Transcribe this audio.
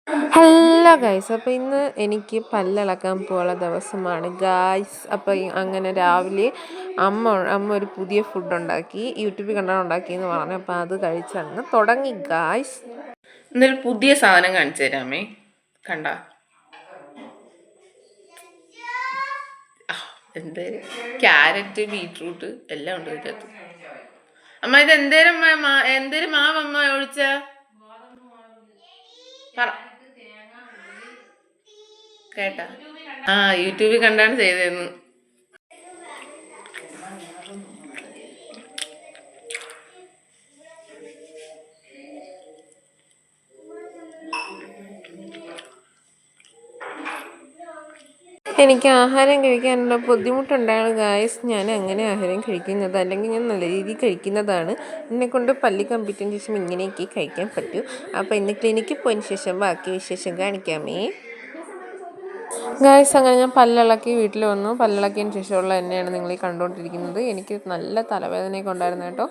Hello guys, അപ്പോൾ ഇന്ന് എനിക്ക് പല്ലിളക്കാൻ പോകാനുള്ള ദിവസമാണ് ഗായ്സ്. അപ്പോൾ അങ്ങനെ രാവിലെ അമ്മ ഒരു പുതിയ ഫുഡ് ഉണ്ടാക്കി, യൂട്യൂബിൽ കണ്ടാണ് ഉണ്ടാക്കിയെന്ന് പറഞ്ഞു. അപ്പോൾ അത് കഴിച്ചങ്ങ് തുടങ്ങി ഗായ്സ്. എന്നൊരു പുതിയ സാധനം കാണിച്ചു തരാമേ. കണ്ട എന്തേലും ക്യാരറ്റ്, ബീട്രൂട്ട് എല്ലാം ഉണ്ട് ഇതിനകത്ത്. അമ്മ ഇത് എന്തേലും മാവ് അമ്മ ഒഴിച്ച കേട്ടാ? യൂട്യൂബിൽ കണ്ടാണ് ചെയ്തതെന്ന്. എനിക്ക് ആഹാരം കഴിക്കാനുള്ള ബുദ്ധിമുട്ടുണ്ടാണ് ഗായ്സ്. ഞാൻ അങ്ങനെ ആഹാരം കഴിക്കുന്നത്, അല്ലെങ്കിൽ ഞാൻ നല്ല രീതിയിൽ കഴിക്കുന്നതാണ്. എന്നെക്കൊണ്ട് പല്ലി കമ്പിറ്റതിന് ശേഷം ഇങ്ങനെയൊക്കെ കഴിക്കാൻ പറ്റൂ. അപ്പോൾ ഇന്ന് ക്ലിനിക്കിൽ പോയതിന് ശേഷം ബാക്കി വിശേഷം കാണിക്കാമേ ഗായ്സ്. അങ്ങനെ ഞാൻ പല്ലിളക്കി വീട്ടിൽ വന്നു. പല്ലിളക്കിയതിന് ശേഷമുള്ള എന്നെയാണ് നിങ്ങൾ ഈ കണ്ടുകൊണ്ടിരിക്കുന്നത്. എനിക്ക് നല്ല തലവേദനയൊക്കെ ഉണ്ടായിരുന്നു കേട്ടോ.